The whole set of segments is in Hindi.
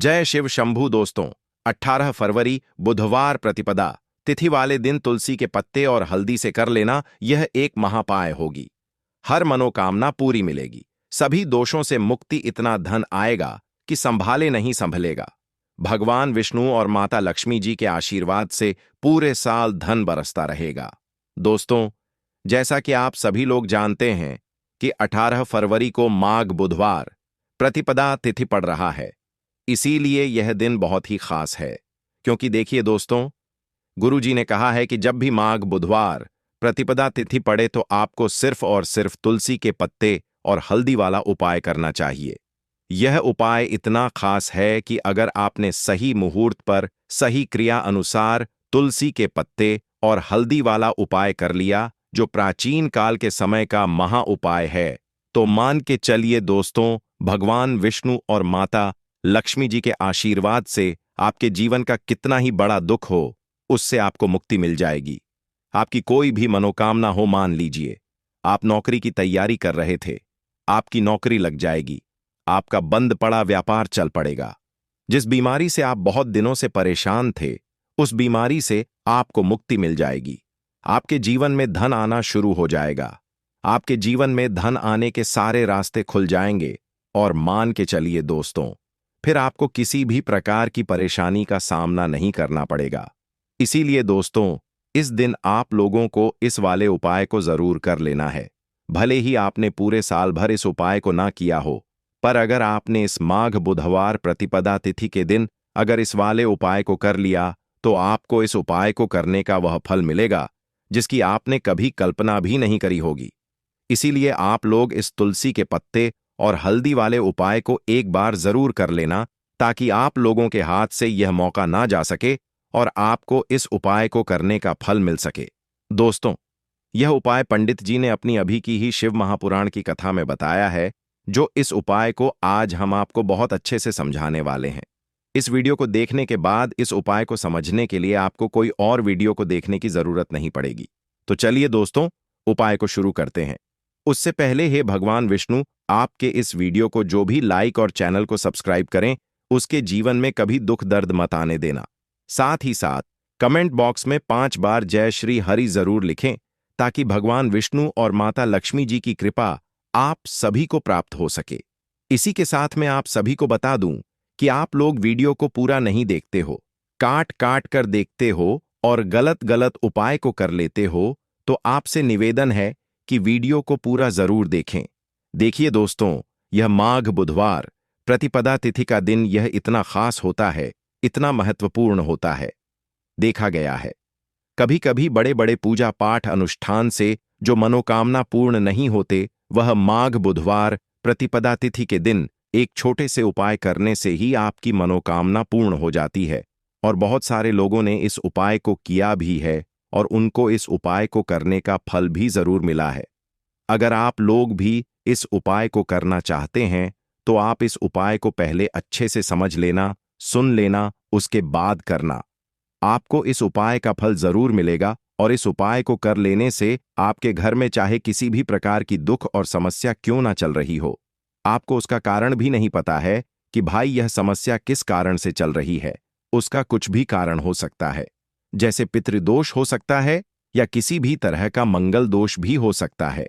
जय शिव शंभू दोस्तों। 18 फरवरी बुधवार प्रतिपदा तिथि वाले दिन तुलसी के पत्ते और हल्दी से कर लेना यह एक महापाय होगी। हर मनोकामना पूरी मिलेगी, सभी दोषों से मुक्ति, इतना धन आएगा कि संभाले नहीं संभलेगा। भगवान विष्णु और माता लक्ष्मी जी के आशीर्वाद से पूरे साल धन बरसता रहेगा। दोस्तों, जैसा कि आप सभी लोग जानते हैं कि 18 फरवरी को माघ बुधवार प्रतिपदा तिथि पड़ रहा है, इसीलिए यह दिन बहुत ही खास है। क्योंकि देखिए दोस्तों, गुरुजी ने कहा है कि जब भी माघ बुधवार प्रतिपदा तिथि पड़े तो आपको सिर्फ और सिर्फ तुलसी के पत्ते और हल्दी वाला उपाय करना चाहिए। यह उपाय इतना खास है कि अगर आपने सही मुहूर्त पर सही क्रिया अनुसार तुलसी के पत्ते और हल्दी वाला उपाय कर लिया, जो प्राचीन काल के समय का महा उपाय है, तो मान के चलिए दोस्तों, भगवान विष्णु और माता लक्ष्मी जी के आशीर्वाद से आपके जीवन का कितना ही बड़ा दुख हो, उससे आपको मुक्ति मिल जाएगी। आपकी कोई भी मनोकामना हो, मान लीजिए आप नौकरी की तैयारी कर रहे थे, आपकी नौकरी लग जाएगी, आपका बंद पड़ा व्यापार चल पड़ेगा। जिस बीमारी से आप बहुत दिनों से परेशान थे, उस बीमारी से आपको मुक्ति मिल जाएगी। आपके जीवन में धन आना शुरू हो जाएगा। आपके जीवन में धन आने के सारे रास्ते खुल जाएंगे और मान के चलिए दोस्तों, फिर आपको किसी भी प्रकार की परेशानी का सामना नहीं करना पड़ेगा। इसीलिए दोस्तों, इस दिन आप लोगों को इस वाले उपाय को जरूर कर लेना है। भले ही आपने पूरे साल भर इस उपाय को ना किया हो, पर अगर आपने इस माघ बुधवार प्रतिपदा तिथि के दिन अगर इस वाले उपाय को कर लिया, तो आपको इस उपाय को करने का वह फल मिलेगा जिसकी आपने कभी कल्पना भी नहीं करी होगी। इसीलिए आप लोग इस तुलसी के पत्ते और हल्दी वाले उपाय को एक बार जरूर कर लेना, ताकि आप लोगों के हाथ से यह मौका ना जा सके और आपको इस उपाय को करने का फल मिल सके। दोस्तों, यह उपाय पंडित जी ने अपनी अभी की ही शिव महापुराण की कथा में बताया है, जो इस उपाय को आज हम आपको बहुत अच्छे से समझाने वाले हैं। इस वीडियो को देखने के बाद इस उपाय को समझने के लिए आपको कोई और वीडियो को देखने की जरूरत नहीं पड़ेगी। तो चलिए दोस्तों, उपाय को शुरू करते हैं। उससे पहले हे भगवान विष्णु, आपके इस वीडियो को जो भी लाइक और चैनल को सब्सक्राइब करें, उसके जीवन में कभी दुख दर्द मत आने देना। साथ ही साथ कमेंट बॉक्स में 5 बार जय श्री हरि जरूर लिखें, ताकि भगवान विष्णु और माता लक्ष्मी जी की कृपा आप सभी को प्राप्त हो सके। इसी के साथ मैं आप सभी को बता दूं कि आप लोग वीडियो को पूरा नहीं देखते हो, काट काट कर देखते हो और गलत गलत उपाय को कर लेते हो, तो आपसे निवेदन है कि वीडियो को पूरा जरूर देखें। देखिए दोस्तों, यह माघ बुधवार प्रतिपदा तिथि का दिन यह इतना खास होता है, इतना महत्वपूर्ण होता है। देखा गया है कभी कभी बड़े बड़े पूजा पाठ अनुष्ठान से जो मनोकामना पूर्ण नहीं होते, वह माघ बुधवार प्रतिपदा तिथि के दिन एक छोटे से उपाय करने से ही आपकी मनोकामना पूर्ण हो जाती है। और बहुत सारे लोगों ने इस उपाय को किया भी है और उनको इस उपाय को करने का फल भी जरूर मिला है। अगर आप लोग भी इस उपाय को करना चाहते हैं, तो आप इस उपाय को पहले अच्छे से समझ लेना, सुन लेना, उसके बाद करना। आपको इस उपाय का फल जरूर मिलेगा और इस उपाय को कर लेने से आपके घर में चाहे किसी भी प्रकार की दुख और समस्या क्यों ना चल रही हो, आपको उसका कारण भी नहीं पता है कि भाई यह समस्या किस कारण से चल रही है, उसका कुछ भी कारण हो सकता है। जैसे पितृदोष हो सकता है या किसी भी तरह का मंगल दोष भी हो सकता है।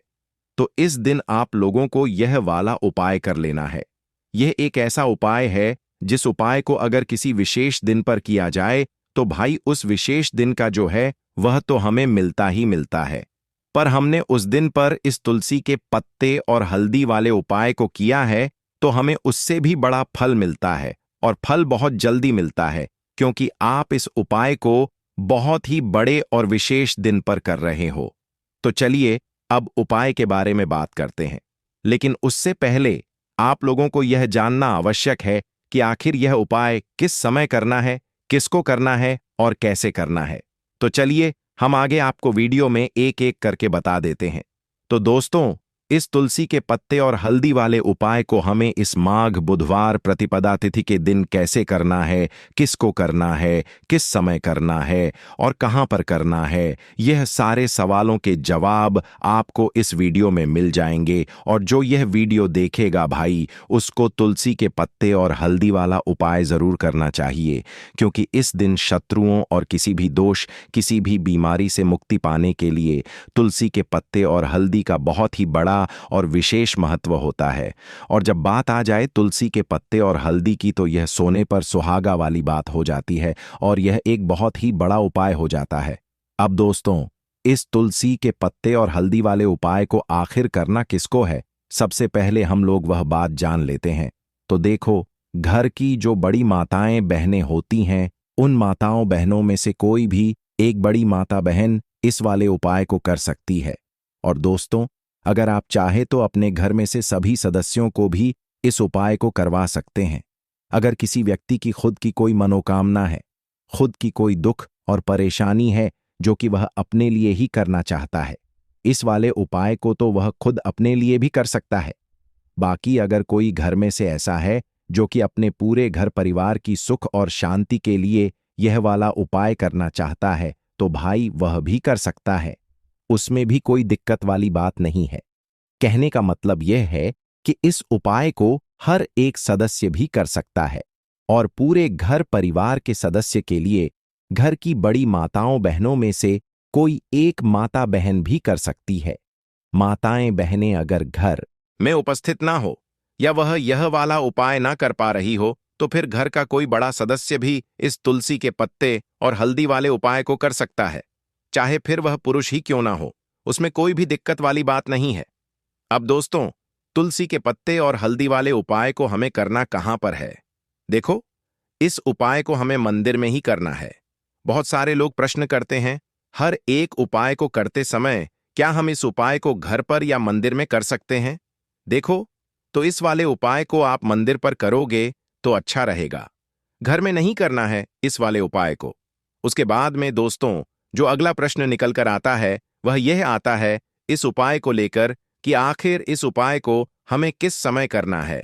तो इस दिन आप लोगों को यह वाला उपाय कर लेना है। यह एक ऐसा उपाय है जिस उपाय को अगर किसी विशेष दिन पर किया जाए, तो भाई उस विशेष दिन का जो है वह तो हमें मिलता ही मिलता है। पर हमने उस दिन पर इस तुलसी के पत्ते और हल्दी वाले उपाय को किया है, तो हमें उससे भी बड़ा फल मिलता है और फल बहुत जल्दी मिलता है, क्योंकि आप इस उपाय को बहुत ही बड़े और विशेष दिन पर कर रहे हो। तो चलिए अब उपाय के बारे में बात करते हैं, लेकिन उससे पहले आप लोगों को यह जानना आवश्यक है कि आखिर यह उपाय किस समय करना है, किसको करना है और कैसे करना है। तो चलिए हम आगे आपको वीडियो में एक एक करके बता देते हैं। तो दोस्तों, इस तुलसी के पत्ते और हल्दी वाले उपाय को हमें इस माघ बुधवार प्रतिपदा तिथि के दिन कैसे करना है, किसको करना है, किस समय करना है और कहां पर करना है, यह सारे सवालों के जवाब आपको इस वीडियो में मिल जाएंगे। और जो यह वीडियो देखेगा भाई, उसको तुलसी के पत्ते और हल्दी वाला उपाय जरूर करना चाहिए, क्योंकि इस दिन शत्रुओं और किसी भी दोष, किसी भी बीमारी से मुक्ति पाने के लिए तुलसी के पत्ते और हल्दी का बहुत ही बड़ा और विशेष महत्व होता है। और जब बात आ जाए तुलसी के पत्ते और हल्दी की, तो यह सोने पर सुहागा वाली बात हो जाती है और यह एक बहुत ही बड़ा उपाय हो जाता है। अब दोस्तों, इस तुलसी के पत्ते और हल्दी वाले उपाय को आखिर करना किसको है, सबसे पहले हम लोग वह बात जान लेते हैं। तो देखो, घर की जो बड़ी माताएं बहनें होती हैं, उन माताओं बहनों में से कोई भी एक बड़ी माता बहन इस वाले उपाय को कर सकती है। और दोस्तों, अगर आप चाहे तो अपने घर में से सभी सदस्यों को भी इस उपाय को करवा सकते हैं। अगर किसी व्यक्ति की खुद की कोई मनोकामना है, खुद की कोई दुख और परेशानी है जो कि वह अपने लिए ही करना चाहता है, इस वाले उपाय को तो वह खुद अपने लिए भी कर सकता है। बाकी अगर कोई घर में से ऐसा है जो कि अपने पूरे घर परिवार की सुख और शांति के लिए यह वाला उपाय करना चाहता है, तो भाई वह भी कर सकता है, उसमें भी कोई दिक्कत वाली बात नहीं है। कहने का मतलब यह है कि इस उपाय को हर एक सदस्य भी कर सकता है और पूरे घर परिवार के सदस्य के लिए घर की बड़ी माताओं बहनों में से कोई एक माता बहन भी कर सकती है। माताएं बहनें अगर घर में उपस्थित ना हो या वह यह वाला उपाय ना कर पा रही हो, तो फिर घर का कोई बड़ा सदस्य भी इस तुलसी के पत्ते और हल्दी वाले उपाय को कर सकता है, चाहे फिर वह पुरुष ही क्यों ना हो, उसमें कोई भी दिक्कत वाली बात नहीं है। अब दोस्तों, तुलसी के पत्ते और हल्दी वाले उपाय को हमें करना कहां पर है? देखो, इस उपाय को हमें मंदिर में ही करना है। बहुत सारे लोग प्रश्न करते हैं, हर एक उपाय को करते समय क्या हम इस उपाय को घर पर या मंदिर में कर सकते हैं? देखो, तो इस वाले उपाय को आप मंदिर पर करोगे तो अच्छा रहेगा, घर में नहीं करना है इस वाले उपाय को। उसके बाद में दोस्तों, जो अगला प्रश्न निकल कर आता है वह यह आता है इस उपाय को लेकर कि आखिर इस उपाय को हमें किस समय करना है,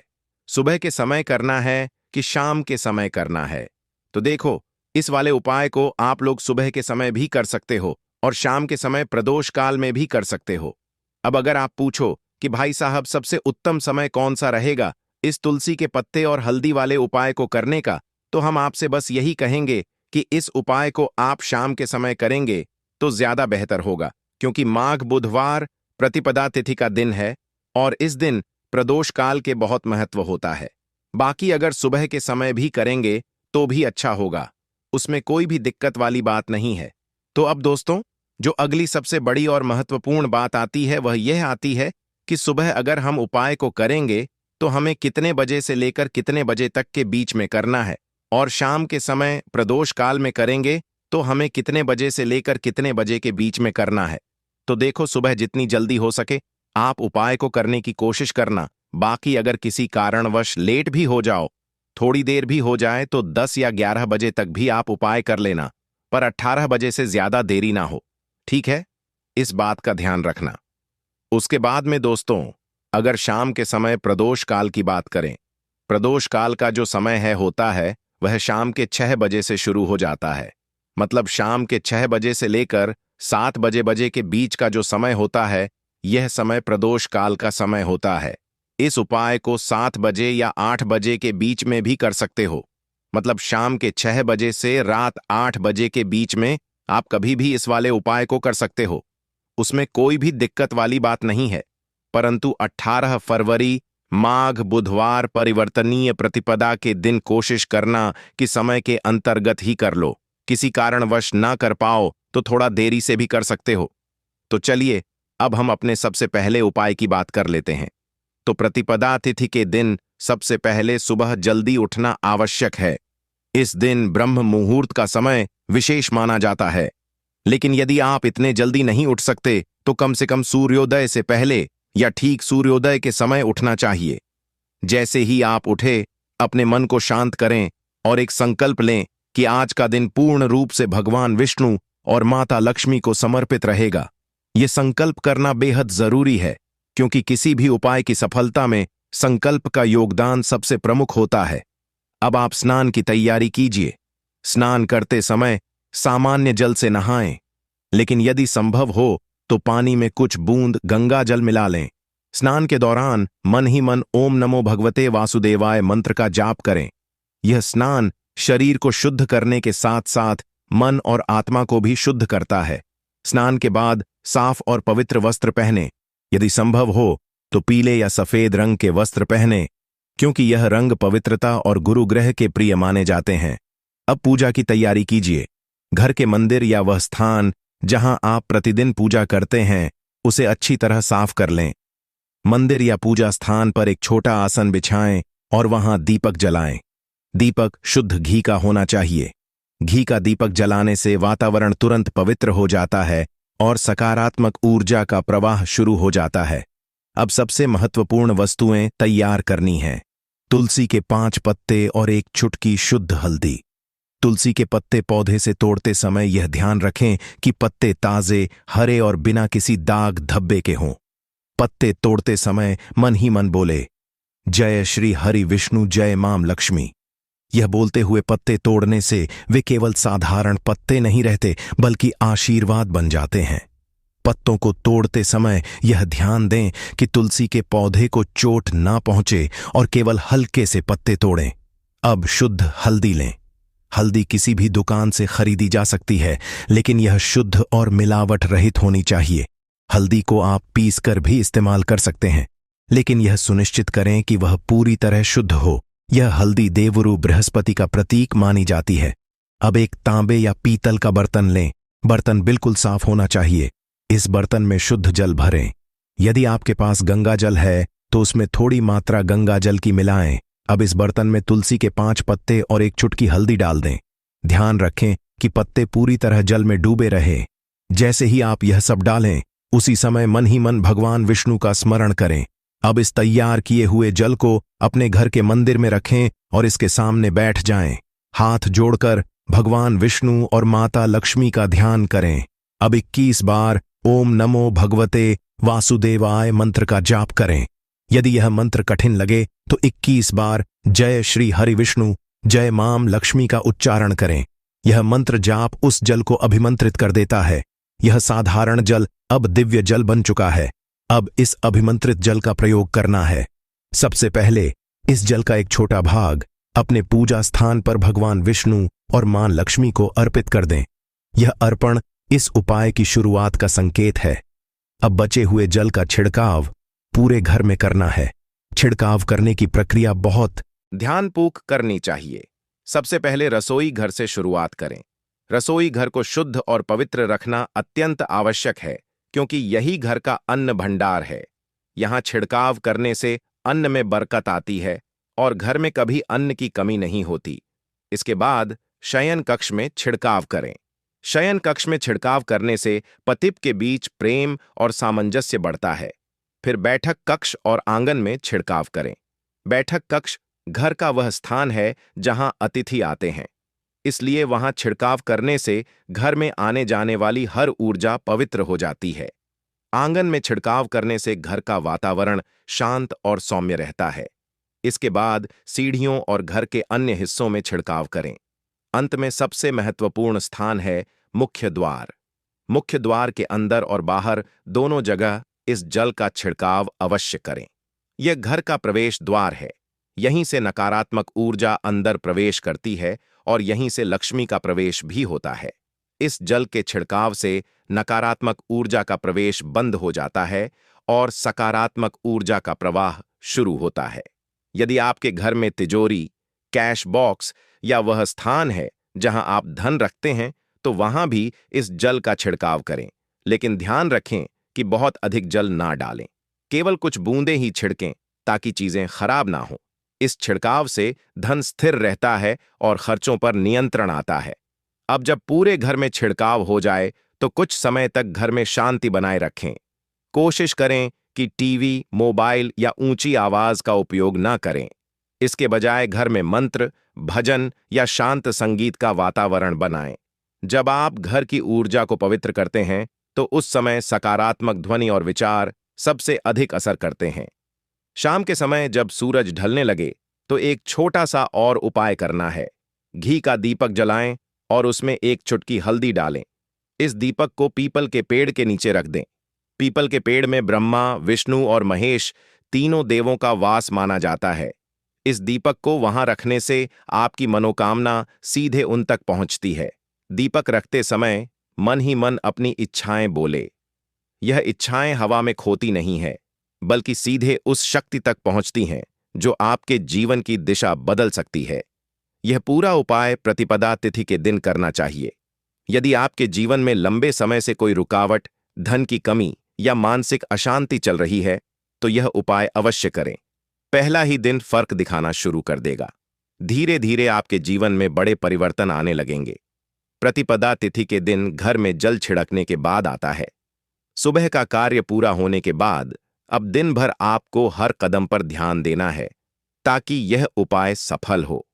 सुबह के समय करना है कि शाम के समय करना है? तो देखो, इस वाले उपाय को आप लोग सुबह के समय भी कर सकते हो और शाम के समय प्रदोष काल में भी कर सकते हो। अब अगर आप पूछो कि भाई साहब सबसे उत्तम समय कौन सा रहेगा इस तुलसी के पत्ते और हल्दी वाले उपाय को करने का, तो हम आपसे बस यही कहेंगे कि इस उपाय को आप शाम के समय करेंगे तो ज्यादा बेहतर होगा, क्योंकि माघ बुधवार प्रतिपदा तिथि का दिन है और इस दिन प्रदोष काल के बहुत महत्व होता है। बाकी अगर सुबह के समय भी करेंगे तो भी अच्छा होगा, उसमें कोई भी दिक्कत वाली बात नहीं है। तो अब दोस्तों, जो अगली सबसे बड़ी और महत्वपूर्ण बात आती है वह यह आती है कि सुबह अगर हम उपाय को करेंगे तो हमें कितने बजे से लेकर कितने बजे तक के बीच में करना है, और शाम के समय प्रदोष काल में करेंगे तो हमें कितने बजे से लेकर कितने बजे के बीच में करना है। तो देखो, सुबह जितनी जल्दी हो सके आप उपाय को करने की कोशिश करना। बाकी अगर किसी कारणवश लेट भी हो जाओ, थोड़ी देर भी हो जाए, तो 10 या 11 बजे तक भी आप उपाय कर लेना, पर 18 बजे से ज्यादा देरी ना हो, ठीक है? इस बात का ध्यान रखना। उसके बाद में दोस्तों, अगर शाम के समय प्रदोष काल की बात करें, प्रदोष काल का जो समय होता है वह शाम के 6 बजे से शुरू हो जाता है। मतलब शाम के 6 बजे से लेकर 7 बजे के बीच का जो समय होता है, यह समय प्रदोष काल का समय होता है। इस उपाय को 7 बजे या 8 बजे के बीच में भी कर सकते हो। मतलब शाम के 6 बजे से रात 8 बजे के बीच में आप कभी भी इस वाले उपाय को कर सकते हो, उसमें कोई भी दिक्कत वाली बात नहीं है। परंतु 18 फरवरी माघ बुधवार परिवर्तनीय प्रतिपदा के दिन कोशिश करना कि समय के अंतर्गत ही कर लो। किसी कारणवश ना कर पाओ तो थोड़ा देरी से भी कर सकते हो। तो चलिए, अब हम अपने सबसे पहले उपाय की बात कर लेते हैं। तो प्रतिपदा तिथि के दिन सबसे पहले सुबह जल्दी उठना आवश्यक है। इस दिन ब्रह्म मुहूर्त का समय विशेष माना जाता है, लेकिन यदि आप इतने जल्दी नहीं उठ सकते तो कम से कम सूर्योदय से पहले या ठीक सूर्योदय के समय उठना चाहिए। जैसे ही आप उठे, अपने मन को शांत करें और एक संकल्प लें कि आज का दिन पूर्ण रूप से भगवान विष्णु और माता लक्ष्मी को समर्पित रहेगा। यह संकल्प करना बेहद जरूरी है, क्योंकि किसी भी उपाय की सफलता में संकल्प का योगदान सबसे प्रमुख होता है। अब आप स्नान की तैयारी कीजिए। स्नान करते समय सामान्य जल से नहाएं, लेकिन यदि संभव हो तो पानी में कुछ बूंद गंगा जल मिला लें। स्नान के दौरान मन ही मन ओम नमो भगवते वासुदेवाय मंत्र का जाप करें। यह स्नान शरीर को शुद्ध करने के साथ साथ मन और आत्मा को भी शुद्ध करता है। स्नान के बाद साफ और पवित्र वस्त्र पहने। यदि संभव हो तो पीले या सफेद रंग के वस्त्र पहने, क्योंकि यह रंग पवित्रता और गुरु ग्रह के प्रिय माने जाते हैं। अब पूजा की तैयारी कीजिए। घर के मंदिर या वह स्थान जहां आप प्रतिदिन पूजा करते हैं उसे अच्छी तरह साफ कर लें। मंदिर या पूजा स्थान पर एक छोटा आसन बिछाएं और वहां दीपक जलाएं। दीपक शुद्ध घी का होना चाहिए। घी का दीपक जलाने से वातावरण तुरंत पवित्र हो जाता है और सकारात्मक ऊर्जा का प्रवाह शुरू हो जाता है। अब सबसे महत्वपूर्ण वस्तुएं तैयार करनी हैं। तुलसी के 5 पत्ते और एक चुटकी शुद्ध हल्दी। तुलसी के पत्ते पौधे से तोड़ते समय यह ध्यान रखें कि पत्ते ताजे, हरे और बिना किसी दाग धब्बे के हों। पत्ते तोड़ते समय मन ही मन बोले, जय श्री हरि विष्णु जय माम लक्ष्मी। यह बोलते हुए पत्ते तोड़ने से वे केवल साधारण पत्ते नहीं रहते, बल्कि आशीर्वाद बन जाते हैं। पत्तों को तोड़ते समय यह ध्यान दें कि तुलसी के पौधे को चोट ना पहुंचे और केवल हल्के से पत्ते तोड़ें। अब शुद्ध हल्दी लें। हल्दी किसी भी दुकान से खरीदी जा सकती है, लेकिन यह शुद्ध और मिलावट रहित होनी चाहिए। हल्दी को आप पीसकर भी इस्तेमाल कर सकते हैं, लेकिन यह सुनिश्चित करें कि वह पूरी तरह शुद्ध हो। यह हल्दी देवगुरु बृहस्पति का प्रतीक मानी जाती है। अब एक तांबे या पीतल का बर्तन लें। बर्तन बिल्कुल साफ होना चाहिए। इस बर्तन में शुद्ध जल भरें। यदि आपके पास गंगा जल है तो उसमें थोड़ी मात्रा गंगा जल की मिलाएं। अब इस बर्तन में तुलसी के 5 पत्ते और एक चुटकी हल्दी डाल दें। ध्यान रखें कि पत्ते पूरी तरह जल में डूबे रहे। जैसे ही आप यह सब डालें, उसी समय मन ही मन भगवान विष्णु का स्मरण करें। अब इस तैयार किए हुए जल को अपने घर के मंदिर में रखें और इसके सामने बैठ जाएं। हाथ जोड़कर भगवान विष्णु और माता लक्ष्मी का ध्यान करें। अब 21 बार ओम नमो भगवते वासुदेवाय मंत्र का जाप करें। यदि यह मंत्र कठिन लगे तो 21 बार जय श्री हरि विष्णु जय माम लक्ष्मी का उच्चारण करें। यह मंत्र जाप उस जल को अभिमंत्रित कर देता है। यह साधारण जल अब दिव्य जल बन चुका है। अब इस अभिमंत्रित जल का प्रयोग करना है। सबसे पहले इस जल का एक छोटा भाग अपने पूजा स्थान पर भगवान विष्णु और मां लक्ष्मी को अर्पित कर दें। यह अर्पण इस उपाय की शुरुआत का संकेत है। अब बचे हुए जल का छिड़काव पूरे घर में करना है। छिड़काव करने की प्रक्रिया बहुत ध्यानपूर्वक करनी चाहिए। सबसे पहले रसोई घर से शुरुआत करें। रसोई घर को शुद्ध और पवित्र रखना अत्यंत आवश्यक है, क्योंकि यही घर का अन्न भंडार है। यहाँ छिड़काव करने से अन्न में बरकत आती है और घर में कभी अन्न की कमी नहीं होती। इसके बाद शयन कक्ष में छिड़काव करें। शयन कक्ष में छिड़काव करने से पति के बीच प्रेम और सामंजस्य बढ़ता है। फिर बैठक कक्ष और आंगन में छिड़काव करें। बैठक कक्ष घर का वह स्थान है जहां अतिथि आते हैं, इसलिए वहां छिड़काव करने से घर में आने जाने वाली हर ऊर्जा पवित्र हो जाती है। आंगन में छिड़काव करने से घर का वातावरण शांत और सौम्य रहता है। इसके बाद सीढ़ियों और घर के अन्य हिस्सों में छिड़काव करें। अंत में सबसे महत्वपूर्ण स्थान है मुख्य द्वार। मुख्य द्वार के अंदर और बाहर दोनों जगह इस जल का छिड़काव अवश्य करें। यह घर का प्रवेश द्वार है। यहीं से नकारात्मक ऊर्जा अंदर प्रवेश करती है और यहीं से लक्ष्मी का प्रवेश भी होता है। इस जल के छिड़काव से नकारात्मक ऊर्जा का प्रवेश बंद हो जाता है और सकारात्मक ऊर्जा का प्रवाह शुरू होता है। यदि आपके घर में तिजोरी, कैश बॉक्स या वह स्थान है जहां आप धन रखते हैं, तो वहां भी इस जल का छिड़काव करें, लेकिन ध्यान रखें कि बहुत अधिक जल ना डालें। केवल कुछ बूंदें ही छिड़कें ताकि चीजें खराब ना हो। इस छिड़काव से धन स्थिर रहता है और खर्चों पर नियंत्रण आता है। अब जब पूरे घर में छिड़काव हो जाए तो कुछ समय तक घर में शांति बनाए रखें। कोशिश करें कि टीवी, मोबाइल या ऊंची आवाज का उपयोग ना करें। इसके बजाय घर में मंत्र, भजन या शांत संगीत का वातावरण बनाएं। जब आप घर की ऊर्जा को पवित्र करते हैं तो उस समय सकारात्मक ध्वनि और विचार सबसे अधिक असर करते हैं। शाम के समय जब सूरज ढलने लगे तो एक छोटा सा और उपाय करना है। घी का दीपक जलाएं और उसमें एक चुटकी हल्दी डालें। इस दीपक को पीपल के पेड़ के नीचे रख दें। पीपल के पेड़ में ब्रह्मा, विष्णु और महेश तीनों देवों का वास माना जाता है। इस दीपक को वहां रखने से आपकी मनोकामना सीधे उन तक पहुंचती है। दीपक रखते समय मन ही मन अपनी इच्छाएं बोले। यह इच्छाएं हवा में खोती नहीं है, बल्कि सीधे उस शक्ति तक पहुंचती हैं जो आपके जीवन की दिशा बदल सकती है। यह पूरा उपाय प्रतिपदा तिथि के दिन करना चाहिए। यदि आपके जीवन में लंबे समय से कोई रुकावट, धन की कमी या मानसिक अशांति चल रही है, तो यह उपाय अवश्य करें। पहला ही दिन फर्क दिखाना शुरू कर देगा। धीरे धीरे आपके जीवन में बड़े परिवर्तन आने लगेंगे। प्रतिपदा तिथि के दिन घर में जल छिड़कने के बाद आता है। सुबह का कार्य पूरा होने के बाद अब दिन भर आपको हर कदम पर ध्यान देना है ताकि यह उपाय सफल हो।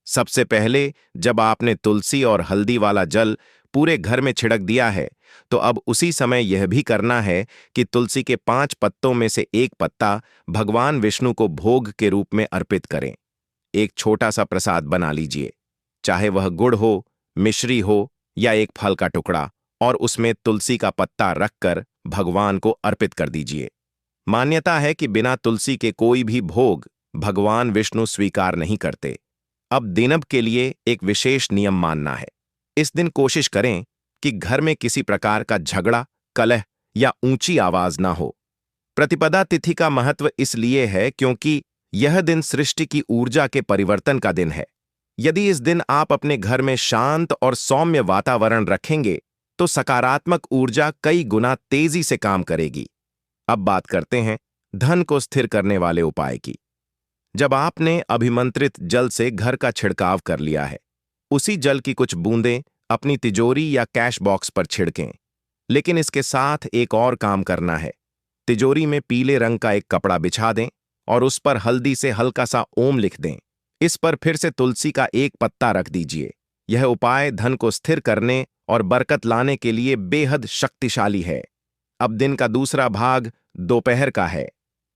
सबसे पहले जब आपने तुलसी और हल्दी वाला जल पूरे घर में छिड़क दिया है, तो अब उसी समय यह भी करना है कि तुलसी के 5 पत्तों में से एक पत्ता भगवान विष्णु को भोग के रूप में अर्पित करें। एक छोटा सा प्रसाद बना लीजिए, चाहे वह गुड़ हो, मिश्री हो या एक फल का टुकड़ा, और उसमें तुलसी का पत्ता रखकर भगवान को अर्पित कर दीजिए। मान्यता है कि बिना तुलसी के कोई भी भोग भगवान विष्णु स्वीकार नहीं करते। अब दिनभ के लिए एक विशेष नियम मानना है। इस दिन कोशिश करें कि घर में किसी प्रकार का झगड़ा, कलह या ऊंची आवाज ना हो। प्रतिपदा तिथि का महत्व इसलिए है क्योंकि यह दिन सृष्टि की ऊर्जा के परिवर्तन का दिन है। यदि इस दिन आप अपने घर में शांत और सौम्य वातावरण रखेंगे, तो सकारात्मक ऊर्जा कई गुना तेजी से काम करेगी। अब बात करते हैं धन को स्थिर करने वाले उपाय की। जब आपने अभिमंत्रित जल से घर का छिड़काव कर लिया है, उसी जल की कुछ बूंदें अपनी तिजोरी या कैश बॉक्स पर छिड़कें। लेकिन इसके साथ एक और काम करना है। तिजोरी में पीले रंग का एक कपड़ा बिछा दें और उस पर हल्दी से हल्का सा ओम लिख दें। इस पर फिर से तुलसी का एक पत्ता रख दीजिए। यह उपाय धन को स्थिर करने और बरकत लाने के लिए बेहद शक्तिशाली है। अब दिन का दूसरा भाग दोपहर का है।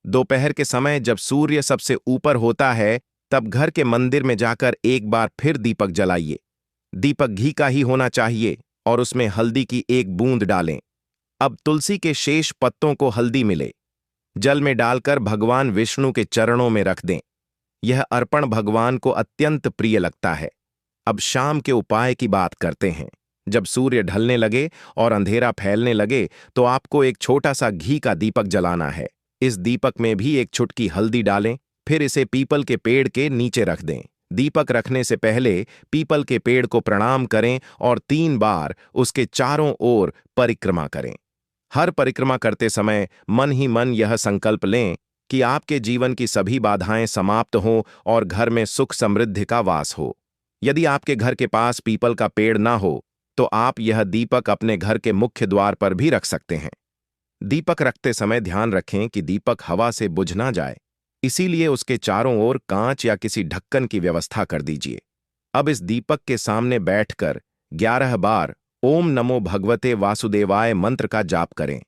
दोपहर के समय जब सूर्य सबसे ऊपर होता है, तब घर के मंदिर में जाकर एक बार फिर दीपक जलाइए। दीपक घी का ही होना चाहिए और उसमें हल्दी की एक बूंद डालें। अब तुलसी के शेष पत्तों को हल्दी मिले, जल में डालकर भगवान विष्णु के चरणों में रख दें। यह अर्पण भगवान को अत्यंत प्रिय लगता है। अब शाम के उपाय की बात करते हैं। जब सूर्य ढलने लगे और अंधेरा फैलने लगे, तो आपको एक छोटा सा घी का दीपक जलाना है। इस दीपक में भी एक चुटकी हल्दी डालें, फिर इसे पीपल के पेड़ के नीचे रख दें। दीपक रखने से पहले पीपल के पेड़ को प्रणाम करें और 3 बार उसके चारों ओर परिक्रमा करें। हर परिक्रमा करते समय मन ही मन यह संकल्प लें कि आपके जीवन की सभी बाधाएं समाप्त हों और घर में सुख समृद्धि का वास हो। यदि आपके घर के पास पीपल का पेड़ ना हो, तो आप यह दीपक अपने घर के मुख्य द्वार पर भी रख सकते हैं। दीपक रखते समय ध्यान रखें कि दीपक हवा से बुझ ना जाए, इसीलिए उसके चारों ओर कांच या किसी ढक्कन की व्यवस्था कर दीजिए। अब इस दीपक के सामने बैठकर 11 बार ओम नमो भगवते वासुदेवाय मंत्र का जाप करें।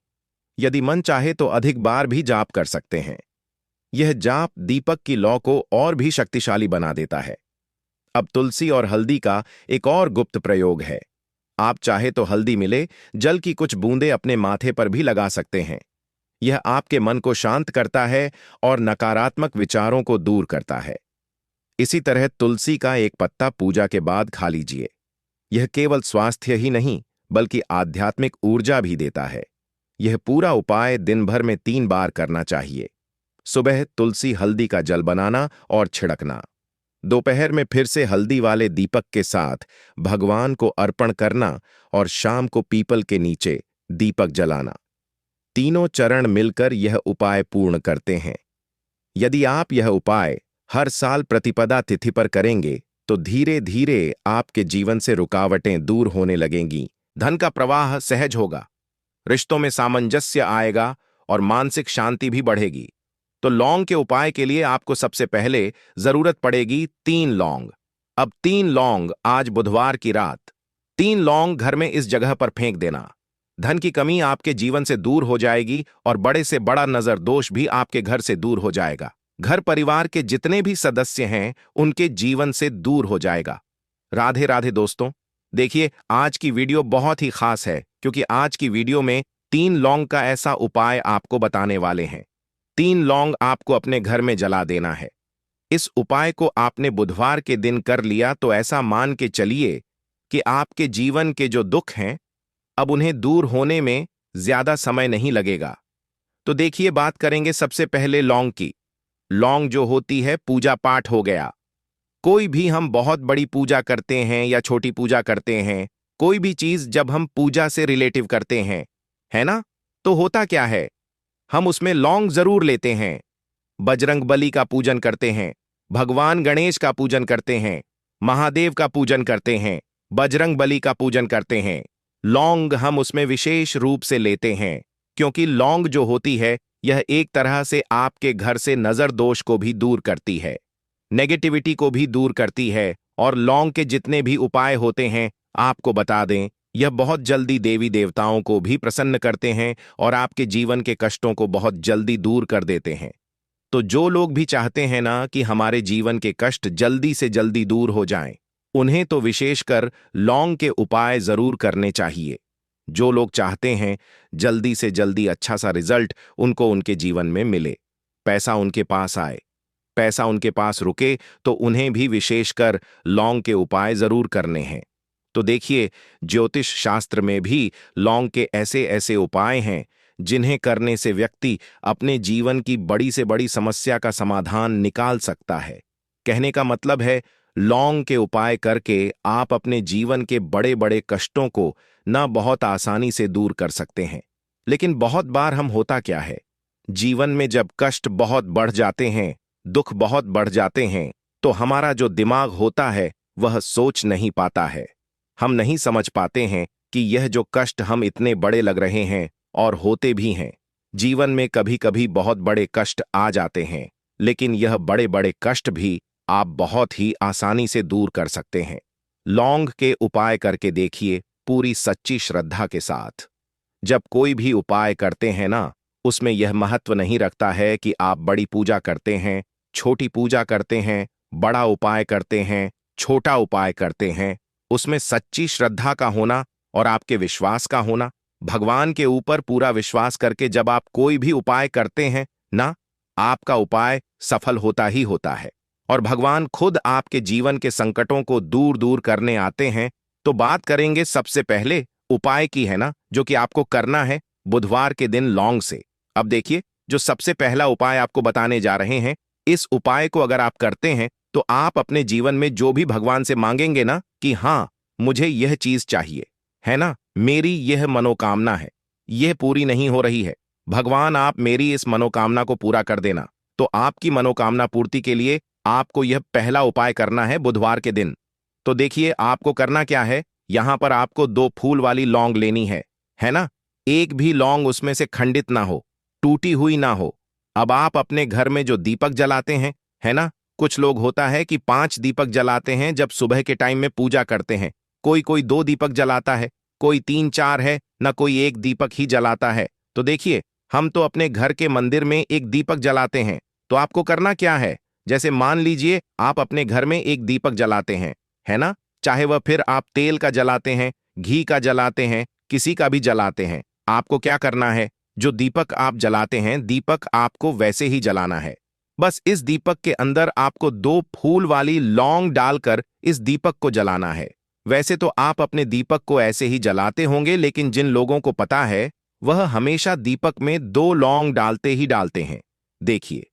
यदि मन चाहे तो अधिक बार भी जाप कर सकते हैं। यह जाप दीपक की लौ को और भी शक्तिशाली बना देता है। अब तुलसी और हल्दी का एक और गुप्त प्रयोग है। आप चाहे तो हल्दी मिले जल की कुछ बूंदें अपने माथे पर भी लगा सकते हैं। यह आपके मन को शांत करता है और नकारात्मक विचारों को दूर करता है। इसी तरह तुलसी का एक पत्ता पूजा के बाद खा लीजिए। यह केवल स्वास्थ्य ही नहीं, बल्कि आध्यात्मिक ऊर्जा भी देता है। यह पूरा उपाय दिन भर में 3 बार करना चाहिए। सुबह तुलसी हल्दी का जल बनाना और छिड़कना, दोपहर में फिर से हल्दी वाले दीपक के साथ भगवान को अर्पण करना और शाम को पीपल के नीचे दीपक जलाना। तीनों चरण मिलकर यह उपाय पूर्ण करते हैं। यदि आप यह उपाय हर साल प्रतिपदा तिथि पर करेंगे, तो धीरे धीरे आपके जीवन से रुकावटें दूर होने लगेंगी। धन का प्रवाह सहज होगा, रिश्तों में सामंजस्य आएगा और मानसिक शांति भी बढ़ेगी। तो लौंग के उपाय के लिए आपको सबसे पहले जरूरत पड़ेगी 3 लौंग। अब 3 लौंग आज बुधवार की रात 3 लौंग घर में इस जगह पर फेंक देना। धन की कमी आपके जीवन से दूर हो जाएगी और बड़े से बड़ा नजर दोष भी आपके घर से दूर हो जाएगा। घर परिवार के जितने भी सदस्य हैं उनके जीवन से दूर हो जाएगा। राधे राधे दोस्तों। देखिए, आज की वीडियो बहुत ही खास है क्योंकि आज की वीडियो में 3 लौंग का ऐसा उपाय आपको बताने वाले हैं। 3 लौंग आपको अपने घर में जला देना है। इस उपाय को आपने बुधवार के दिन कर लिया तो ऐसा मान के चलिए कि आपके जीवन के जो दुख हैं अब उन्हें दूर होने में ज्यादा समय नहीं लगेगा। तो देखिए, बात करेंगे सबसे पहले लौंग की। लौंग जो होती है पूजा पाठ हो गया। कोई भी हम बहुत बड़ी पूजा करते हैं या छोटी पूजा करते हैं, कोई भी चीज जब हम पूजा से रिलेटिव करते हैं, है ना, तो होता क्या है, हम उसमें लौंग जरूर लेते हैं। बजरंग बली का पूजन करते हैं, भगवान गणेश का पूजन करते हैं, महादेव का पूजन करते हैं, बजरंग बली का पूजन करते हैं। लौंग हम उसमें विशेष रूप से लेते हैं क्योंकि लौंग जो होती है यह एक तरह से आपके घर से नजर दोष को भी दूर करती है, नेगेटिविटी को भी दूर करती है। और लौंग के जितने भी उपाय होते हैं आपको बता दें, यह बहुत जल्दी देवी देवताओं को भी प्रसन्न करते हैं और आपके जीवन के कष्टों को बहुत जल्दी दूर कर देते हैं। तो जो लोग भी चाहते हैं ना कि हमारे जीवन के कष्ट जल्दी से जल्दी दूर हो जाएं, उन्हें तो विशेषकर लौंग के उपाय जरूर करने चाहिए। जो लोग चाहते हैं जल्दी से जल्दी अच्छा सा रिजल्ट उनको उनके जीवन में मिले, पैसा उनके पास आए, पैसा उनके पास रुके, तो उन्हें भी विशेषकर लौंग के उपाय जरूर करने हैं। तो देखिए, ज्योतिष शास्त्र में भी लौंग के ऐसे ऐसे उपाय हैं जिन्हें करने से व्यक्ति अपने जीवन की बड़ी से बड़ी समस्या का समाधान निकाल सकता है। कहने का मतलब है, लौंग के उपाय करके आप अपने जीवन के बड़े बड़े कष्टों को न बहुत आसानी से दूर कर सकते हैं। लेकिन बहुत बार हम होता क्या है, जीवन में जब कष्ट बहुत बढ़ जाते हैं, दुख बहुत बढ़ जाते हैं, तो हमारा जो दिमाग होता है वह सोच नहीं पाता है। हम नहीं समझ पाते हैं कि यह जो कष्ट हम इतने बड़े लग रहे हैं और होते भी हैं। जीवन में कभी कभी बहुत बड़े कष्ट आ जाते हैं, लेकिन यह बड़े बड़े कष्ट भी आप बहुत ही आसानी से दूर कर सकते हैं। लौंग के उपाय करके देखिए पूरी सच्ची श्रद्धा के साथ। जब कोई भी उपाय करते हैं ना, उसमें यह महत्व नहीं रखता है कि आप बड़ी पूजा करते हैं, छोटी पूजा करते हैं, बड़ा उपाय करते हैं, छोटा उपाय करते हैं। उसमें सच्ची श्रद्धा का होना और आपके विश्वास का होना, भगवान के ऊपर पूरा विश्वास करके जब आप कोई भी उपाय करते हैं ना, आपका उपाय सफल होता ही होता है और भगवान खुद आपके जीवन के संकटों को दूर दूर करने आते हैं। तो बात करेंगे सबसे पहले उपाय की, है ना, जो कि आपको करना है बुधवार के दिन लौंग से। अब देखिए, जो सबसे पहला उपाय आपको बताने जा रहे हैं, इस उपाय को अगर आप करते हैं तो आप अपने जीवन में जो भी भगवान से मांगेंगे ना कि हाँ मुझे यह चीज चाहिए, है ना, मेरी यह मनोकामना है, यह पूरी नहीं हो रही है, भगवान आप मेरी इस मनोकामना को पूरा कर देना। तो आपकी मनोकामना पूर्ति के लिए आपको यह पहला उपाय करना है बुधवार के दिन। तो देखिए, आपको करना क्या है, यहां पर आपको 2 फूल वाली लौंग लेनी है ना। एक भी लौंग उसमें से खंडित ना हो, टूटी हुई ना हो। अब आप अपने घर में जो दीपक जलाते हैं, है ना, कुछ लोग होता है कि 5 दीपक जलाते हैं जब सुबह के टाइम में पूजा करते हैं, कोई 2 दीपक जलाता है, कोई 3-4 है ना, कोई 1 दीपक ही जलाता है। तो देखिए, हम तो अपने घर के मंदिर में 1 दीपक जलाते हैं। तो आपको करना क्या है, जैसे मान लीजिए आप अपने घर में 1 दीपक जलाते हैं, है ना, चाहे वह फिर आप तेल का जलाते हैं, घी का जलाते हैं, किसी का भी जलाते हैं। आपको क्या करना है, जो दीपक आप जलाते हैं, दीपक आपको वैसे ही जलाना है। बस इस दीपक के अंदर आपको 2 फूल वाली लौंग डालकर इस दीपक को जलाना है। वैसे तो आप अपने दीपक को ऐसे ही जलाते होंगे, लेकिन जिन लोगों को पता है वह हमेशा दीपक में 2 लौंग डालते ही डालते हैं। देखिए,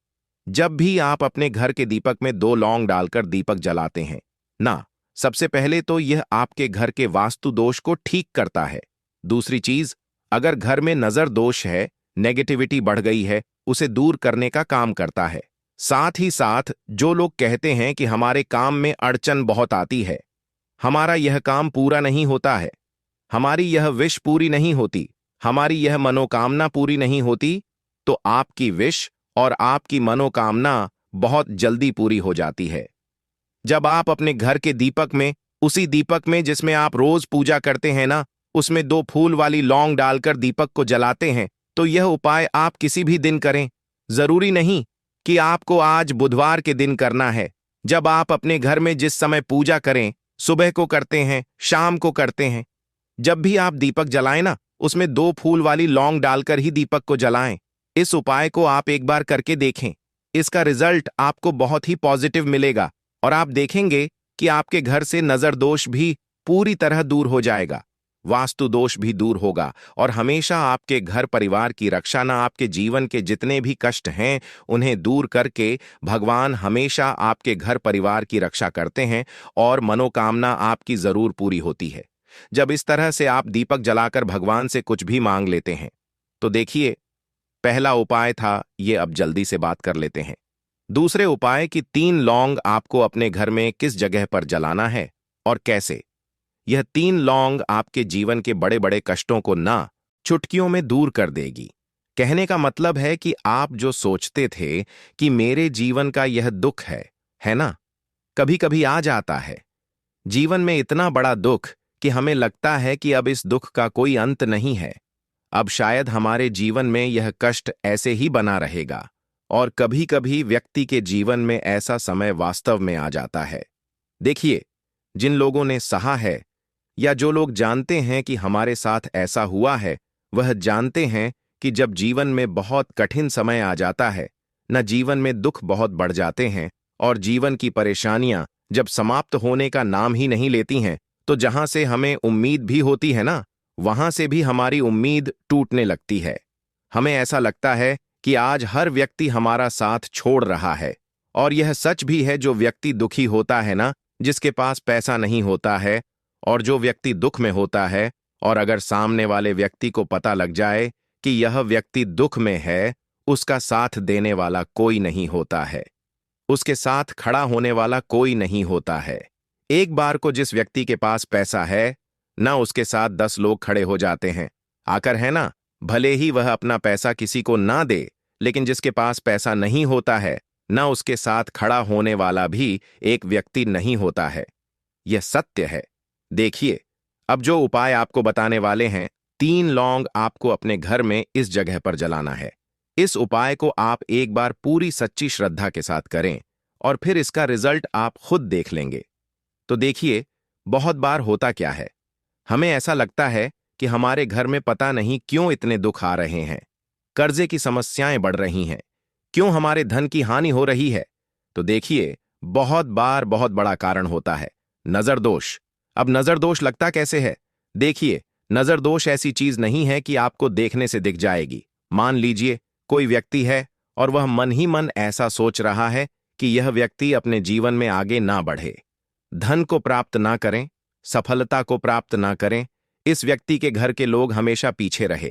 जब भी आप अपने घर के दीपक में 2 लौंग डालकर दीपक जलाते हैं ना, सबसे पहले तो यह आपके घर के वास्तु दोष को ठीक करता है। दूसरी चीज, अगर घर में नजर दोष है, नेगेटिविटी बढ़ गई है, उसे दूर करने का काम करता है। साथ ही साथ जो लोग कहते हैं कि हमारे काम में अड़चन बहुत आती है, हमारा यह काम पूरा नहीं होता है, हमारी यह विश पूरी नहीं होती, हमारी यह मनोकामना पूरी नहीं होती, तो आपकी विश और आपकी मनोकामना बहुत जल्दी पूरी हो जाती है। जब आप अपने घर के दीपक में, उसी दीपक में जिसमें आप रोज पूजा करते हैं ना, उसमें 2 फूल वाली लौंग डालकर दीपक को जलाते हैं, तो यह उपाय आप किसी भी दिन करें। जरूरी नहीं कि आपको आज बुधवार के दिन करना है। जब आप अपने घर में जिस समय पूजा करें, सुबह को करते हैं, शाम को करते हैं, जब भी आप दीपक जलाएं ना, उसमें 2 फूल वाली लौंग डालकर ही दीपक को जलाएं। इस उपाय को आप एक बार करके देखें। इसका रिजल्ट आपको बहुत ही पॉजिटिव मिलेगा और आप देखेंगे कि आपके घर से नजर दोष भी पूरी तरह दूर हो जाएगा, वास्तु दोष भी दूर होगा और हमेशा आपके घर परिवार की रक्षा ना, आपके जीवन के जितने भी कष्ट हैं उन्हें दूर करके भगवान हमेशा आपके घर परिवार की रक्षा करते हैं और मनोकामना आपकी जरूर पूरी होती है। जब इस तरह से आप दीपक जलाकर भगवान से कुछ भी मांग लेते हैं, तो देखिए, पहला उपाय था ये, अब जल्दी से बात कर लेते हैं। दूसरे उपाय कि 3 लौंग आपको अपने घर में किस जगह पर जलाना है और कैसे। यह 3 लौंग आपके जीवन के बड़े बड़े कष्टों को ना चुटकियों में दूर कर देगी। कहने का मतलब है कि आप जो सोचते थे कि मेरे जीवन का यह दुख है ना, कभी कभी आ जाता है जीवन में इतना बड़ा दुख कि हमें लगता है कि अब इस दुख का कोई अंत नहीं है, अब शायद हमारे जीवन में यह कष्ट ऐसे ही बना रहेगा। और कभी कभी व्यक्ति के जीवन में ऐसा समय वास्तव में आ जाता है। देखिए, जिन लोगों ने सहा है या जो लोग जानते हैं कि हमारे साथ ऐसा हुआ है, वह जानते हैं कि जब जीवन में बहुत कठिन समय आ जाता है, न जीवन में दुख बहुत बढ़ जाते हैं और जीवन की परेशानियां जब समाप्त होने का नाम ही नहीं लेती हैं, तो जहां से हमें उम्मीद भी होती है ना, वहां से भी हमारी उम्मीद टूटने लगती है। हमें ऐसा लगता है कि आज हर व्यक्ति हमारा साथ छोड़ रहा है। और यह सच भी है, जो व्यक्ति दुखी होता है ना, जिसके पास पैसा नहीं होता है और जो व्यक्ति दुख में होता है, और अगर सामने वाले व्यक्ति को पता लग जाए कि यह व्यक्ति दुख में है, उसका साथ देने वाला कोई नहीं होता है, उसके साथ खड़ा होने वाला कोई नहीं होता है। एक बार को जिस व्यक्ति के पास पैसा है ना, उसके साथ 10 लोग खड़े हो जाते हैं आकर, है ना। भले ही वह अपना पैसा किसी को ना दे, लेकिन जिसके पास पैसा नहीं होता है ना, उसके साथ खड़ा होने वाला भी एक व्यक्ति नहीं होता है। यह सत्य है। देखिए, अब जो उपाय आपको बताने वाले हैं, 3 लौंग आपको अपने घर में इस जगह पर जलाना है। इस उपाय को आप एक बार पूरी सच्ची श्रद्धा के साथ करें और फिर इसका रिजल्ट आप खुद देख लेंगे। तो देखिए, बहुत बार होता क्या है, हमें ऐसा लगता है कि हमारे घर में पता नहीं क्यों इतने दुख आ रहे हैं, कर्जे की समस्याएं बढ़ रही हैं, क्यों हमारे धन की हानि हो रही है। तो देखिए, बहुत बार बहुत बड़ा कारण होता है नजर दोष। अब नजर दोष लगता कैसे है? देखिए, नजर दोष ऐसी चीज नहीं है कि आपको देखने से दिख जाएगी। मान लीजिए कोई व्यक्ति है और वह मन ही मन ऐसा सोच रहा है कि यह व्यक्ति अपने जीवन में आगे ना बढ़े, धन को प्राप्त ना करें, सफलता को प्राप्त ना करें, इस व्यक्ति के घर के लोग हमेशा पीछे रहे।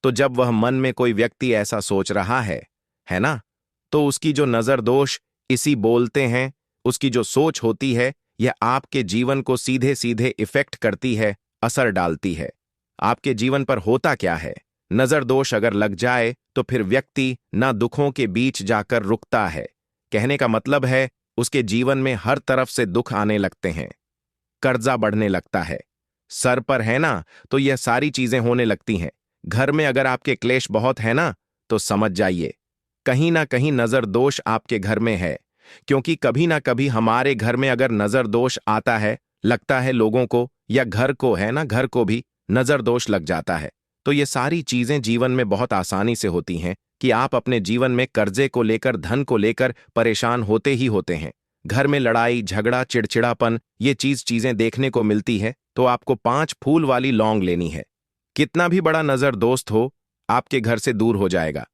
तो जब वह मन में कोई व्यक्ति ऐसा सोच रहा है ना, तो उसकी जो नजर दोष इसी बोलते हैं, उसकी जो सोच होती है, यह आपके जीवन को सीधे सीधे इफेक्ट करती है, असर डालती है। आपके जीवन पर होता क्या है, नजर दोष अगर लग जाए तो फिर व्यक्ति ना दुखों के बीच जाकर रुकता है। कहने का मतलब है, उसके जीवन में हर तरफ से दुख आने लगते हैं, कर्जा बढ़ने लगता है, सर पर है ना, तो यह सारी चीजें होने लगती हैं। घर में अगर आपके क्लेश बहुत है ना, तो समझ जाइए कहीं ना कहीं नजर दोष आपके घर में है। क्योंकि कभी ना कभी हमारे घर में अगर नजर दोष आता है, लगता है लोगों को या घर को, है ना, घर को भी नजर दोष लग जाता है। तो ये सारी चीजें जीवन में बहुत आसानी से होती हैं कि आप अपने जीवन में कर्जे को लेकर, धन को लेकर परेशान होते ही होते हैं। घर में लड़ाई झगड़ा चिड़चिड़ापन, ये चीजें देखने को मिलती है। तो आपको 5 फूल वाली लौंग लेनी है। कितना भी बड़ा नजर दोस्त हो, आपके घर से दूर हो जाएगा।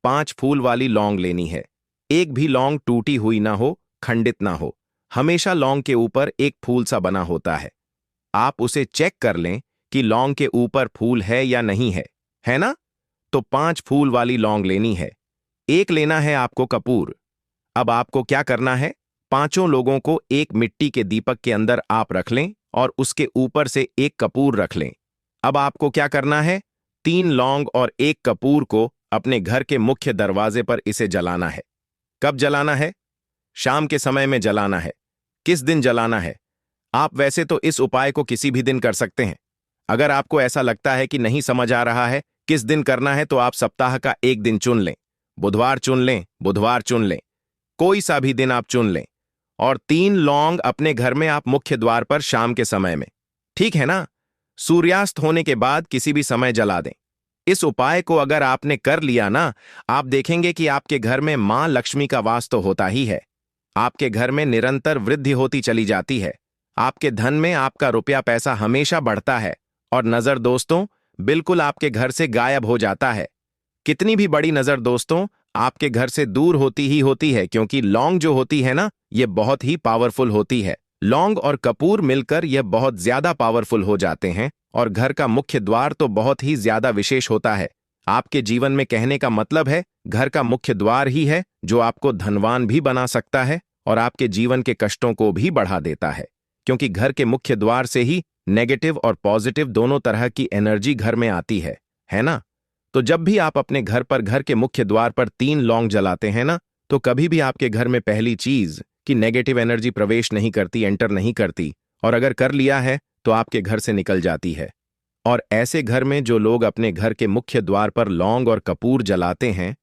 5 फूल वाली लौंग लेनी है। एक भी लौंग टूटी हुई ना हो, खंडित ना हो, हमेशा लौंग के ऊपर एक फूल सा बना होता है। आप उसे चेक कर लें कि लौंग के ऊपर फूल है या नहीं है ना। तो 5 फूल वाली लौंग लेनी है। एक लेना है आपको कपूर। अब आपको क्या करना है, 5 लोगों को एक मिट्टी के दीपक के अंदर आप रख लें और उसके ऊपर से एक कपूर रख लें। अब आपको क्या करना है, 3 लौंग और एक कपूर को अपने घर के मुख्य दरवाजे पर इसे जलाना है। कब जलाना है? शाम के समय में जलाना है। किस दिन जलाना है? आप वैसे तो इस उपाय को किसी भी दिन कर सकते हैं। अगर आपको ऐसा लगता है कि नहीं समझ आ रहा है किस दिन करना है, तो आप सप्ताह का एक दिन चुन लें। बुधवार चुन लें, बुधवार चुन लें, कोई सा भी दिन आप चुन लें। और 3 लौंग अपने घर में आप मुख्य द्वार पर शाम के समय में, ठीक है ना, सूर्यास्त होने के बाद किसी भी समय जला दें। इस उपाय को अगर आपने कर लिया ना, आप देखेंगे कि आपके घर में मां लक्ष्मी का वास तो होता ही है। आपके घर में निरंतर वृद्धि होती चली जाती है। आपके धन में आपका रुपया पैसा हमेशा बढ़ता है। और नजर दोस्तों बिल्कुल आपके घर से गायब हो जाता है। कितनी भी बड़ी नजर दोस्तों आपके घर से दूर होती ही होती है, क्योंकि लौंग जो होती है ना, ये बहुत ही पावरफुल होती है। लौंग और कपूर मिलकर यह बहुत ज्यादा पावरफुल हो जाते हैं। और घर का मुख्य द्वार तो बहुत ही ज्यादा विशेष होता है। आपके जीवन में कहने का मतलब है घर का मुख्य द्वार ही है जो आपको धनवान भी बना सकता है और आपके जीवन के कष्टों को भी बढ़ा देता है। क्योंकि घर के मुख्य द्वार से ही नेगेटिव और पॉजिटिव दोनों तरह की एनर्जी घर में आती है ना। तो जब भी आप अपने घर पर घर के मुख्य द्वार पर 3 लौंग जलाते हैं ना, तो कभी भी आपके घर में पहली चीज कि नेगेटिव एनर्जी प्रवेश नहीं करती, एंटर नहीं करती। और अगर कर लिया है तो आपके घर से निकल जाती है। और ऐसे घर में जो लोग अपने घर के मुख्य द्वार पर लौंग और कपूर जलाते हैं,